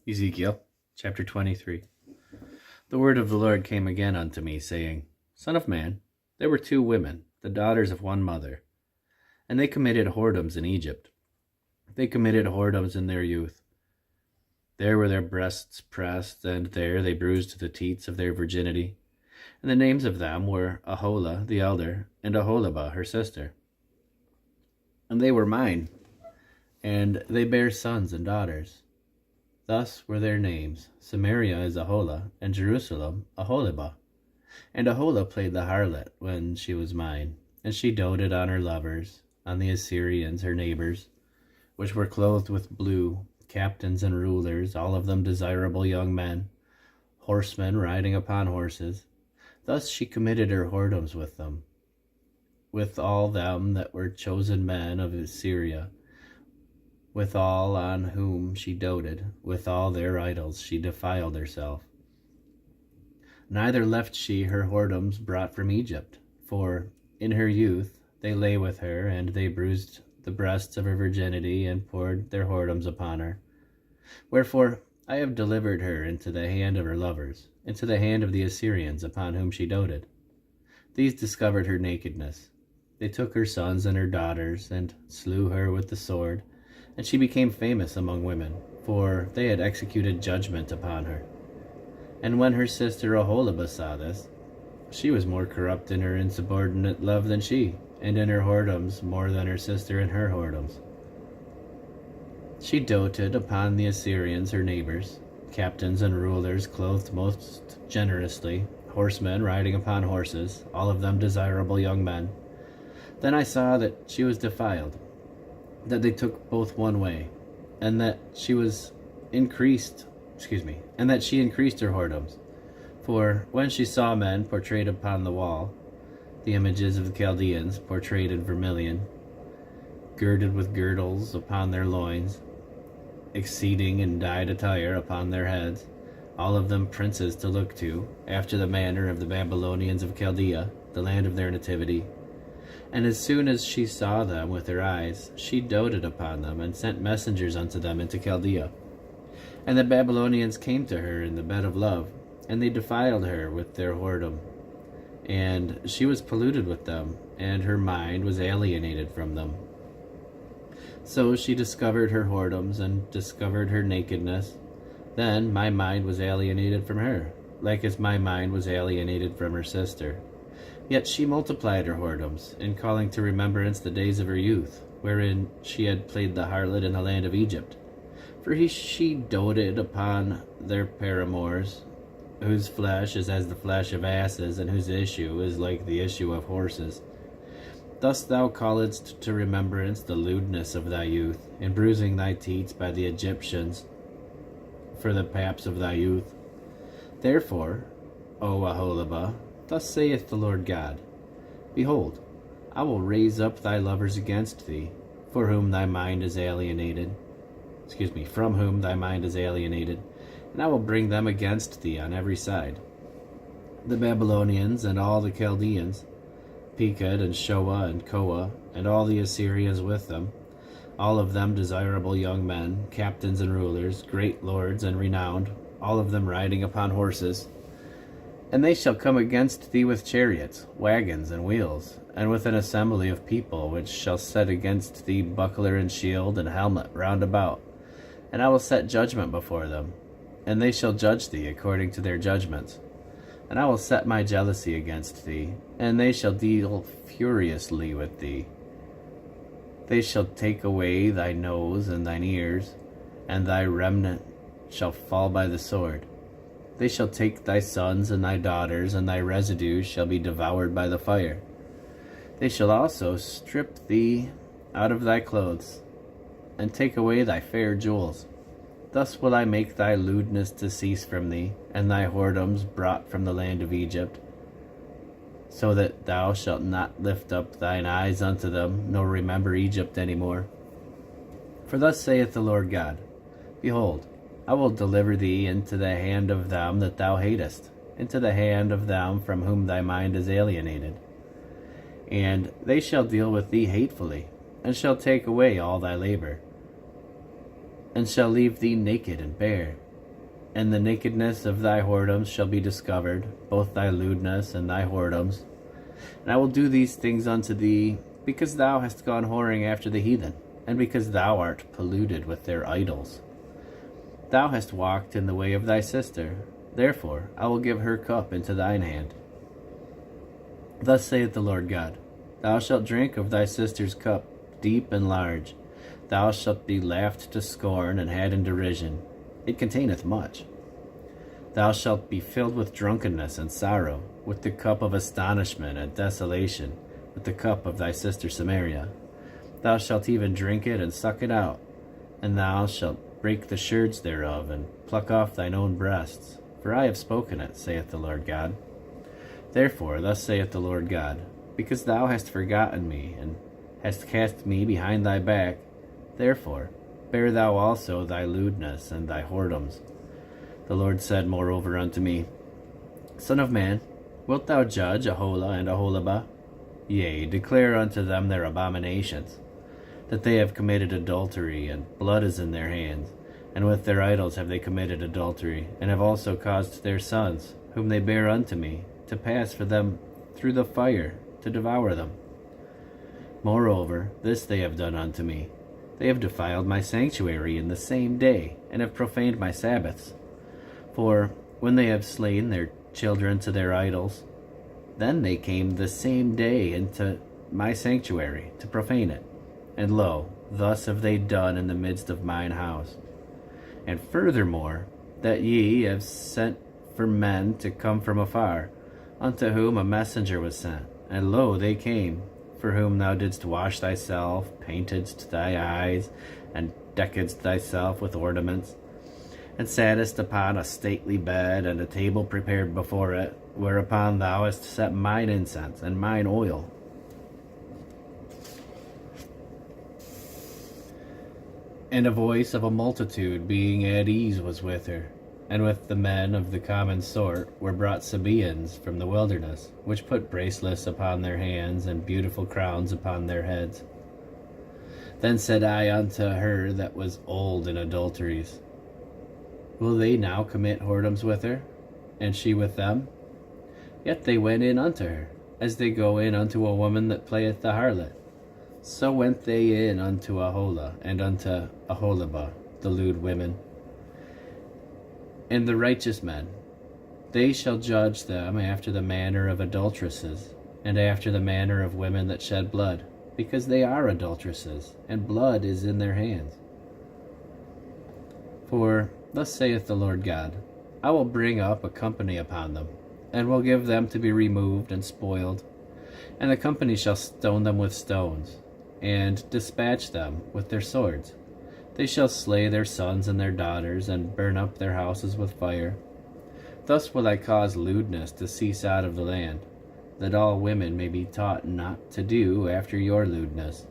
Ezekiel chapter 23. The word of the Lord came again unto me, saying, Son of man, there were 2 women, the daughters of one mother, and they committed whoredoms in Egypt. They committed whoredoms in their youth. There were their breasts pressed, and there they bruised the teats of their virginity. And the names of them were Aholah the elder, and Aholibah her sister. And they were mine, and they bare sons and daughters. Thus were their names: Samaria is Aholah, and Jerusalem Aholibah. And Aholah played the harlot when she was mine, and she doted on her lovers, on the Assyrians her neighbors, which were clothed with blue, captains and rulers, all of them desirable young men, horsemen riding upon horses. Thus she committed her whoredoms with them, with all them that were chosen men of Assyria, with all on whom she doted, with all their idols she defiled herself. Neither left she her whoredoms brought from Egypt, for in her youth they lay with her, and they bruised the breasts of her virginity, and poured their whoredoms upon her. Wherefore I have delivered her into the hand of her lovers, into the hand of the Assyrians, upon whom she doted. These discovered her nakedness. They took her sons and her daughters, and slew her with the sword, and she became famous among women, for they had executed judgment upon her. And when her sister Aholibah saw this, she was more corrupt in her insubordinate love than she, and in her whoredoms more than her sister in her whoredoms. She doted upon the Assyrians her neighbors, captains and rulers clothed most generously, horsemen riding upon horses, all of them desirable young men. Then I saw that she was defiled, that they took both one way, and that she increased her whoredoms. For when she saw men portrayed upon the wall, the images of the Chaldeans portrayed in vermilion, girded with girdles upon their loins, exceeding in dyed attire upon their heads, all of them princes to look to, after the manner of the Babylonians of Chaldea, the land of their nativity. And as soon as she saw them with her eyes, she doted upon them, and sent messengers unto them into Chaldea. And the Babylonians came to her in the bed of love, and they defiled her with their whoredom. And she was polluted with them, and her mind was alienated from them. So she discovered her whoredoms, and discovered her nakedness. Then my mind was alienated from her, like as my mind was alienated from her sister. Yet she multiplied her whoredoms, in calling to remembrance the days of her youth, wherein she had played the harlot in the land of Egypt. For she doted upon their paramours, whose flesh is as the flesh of asses, and whose issue is like the issue of horses. Thus thou calledst to remembrance the lewdness of thy youth, in bruising thy teats by the Egyptians for the paps of thy youth. Therefore, O Aholibah, thus saith the Lord God, Behold, I will raise up thy lovers against thee, from whom thy mind is alienated, and I will bring them against thee on every side. The Babylonians and all the Chaldeans, Pekah and Shoah and Koah, and all the Assyrians with them, all of them desirable young men, captains and rulers, great lords and renowned, all of them riding upon horses. And they shall come against thee with chariots, wagons, and wheels, and with an assembly of people, which shall set against thee buckler and shield and helmet round about. And I will set judgment before them, and they shall judge thee according to their judgments. And I will set my jealousy against thee, and they shall deal furiously with thee. They shall take away thy nose and thine ears, and thy remnant shall fall by the sword. They shall take thy sons and thy daughters, and thy residue shall be devoured by the fire. They shall also strip thee out of thy clothes, and take away thy fair jewels. Thus will I make thy lewdness to cease from thee, and thy whoredoms brought from the land of Egypt, so that thou shalt not lift up thine eyes unto them, nor remember Egypt any more. For thus saith the Lord God, Behold, I will deliver thee into the hand of them that thou hatest, into the hand of them from whom thy mind is alienated. And they shall deal with thee hatefully, and shall take away all thy labor, and shall leave thee naked and bare, And the nakedness of thy whoredoms shall be discovered, both thy lewdness and thy whoredoms. And I will do these things unto thee, because thou hast gone whoring after the heathen, and because thou art polluted with their idols. Thou hast walked in the way of thy sister, therefore I will give her cup into thine hand. Thus saith the Lord God, Thou shalt drink of thy sister's cup, deep and large. Thou shalt be laughed to scorn and had in derision. It containeth much. Thou shalt be filled with drunkenness and sorrow, with the cup of astonishment and desolation, with the cup of thy sister Samaria. Thou shalt even drink it and suck it out, and thou shalt break the sherds thereof, and pluck off thine own breasts. For I have spoken it, saith the Lord God. Therefore thus saith the Lord God, because thou hast forgotten me, and hast cast me behind thy back, therefore bear thou also thy lewdness and thy whoredoms. The Lord said moreover unto me, Son of man, wilt thou judge Aholah and Aholibah? Yea, declare unto them their abominations, that they have committed adultery, and blood is in their hands, and with their idols have they committed adultery, and have also caused their sons, whom they bear unto me, to pass for them through the fire, to devour them. Moreover, this they have done unto me. They have defiled my sanctuary in the same day, and have profaned my Sabbaths. For when they have slain their children to their idols, then they came the same day into my sanctuary to profane it. And lo, thus have they done in the midst of mine house. And furthermore, that ye have sent for men to come from afar, unto whom a messenger was sent. And lo, they came, for whom thou didst wash thyself, paintedst thy eyes, and deckedst thyself with ornaments, and sattest upon a stately bed, and a table prepared before it, whereupon thou hast set mine incense and mine oil. And a voice of a multitude being at ease was with her, and with the men of the common sort were brought Sabaeans from the wilderness, which put bracelets upon their hands, and beautiful crowns upon their heads. Then said I unto her that was old in adulteries, Will they now commit whoredoms with her, and she with them? Yet they went in unto her, as they go in unto a woman that playeth the harlot. So went they in unto Aholah, and unto Aholibah, the lewd women. And the righteous men, they shall judge them after the manner of adulteresses, and after the manner of women that shed blood, because they are adulteresses, and blood is in their hands. For thus saith the Lord God, I will bring up a company upon them, and will give them to be removed and spoiled, and the company shall stone them with stones, and dispatch them with their swords. They shall slay their sons and their daughters, and burn up their houses with fire. Thus will I cause lewdness to cease out of the land, that all women may be taught not to do after your lewdness.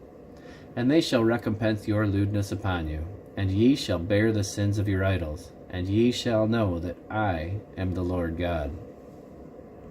And they shall recompense your lewdness upon you, and ye shall bear the sins of your idols, and ye shall know that I am the Lord God.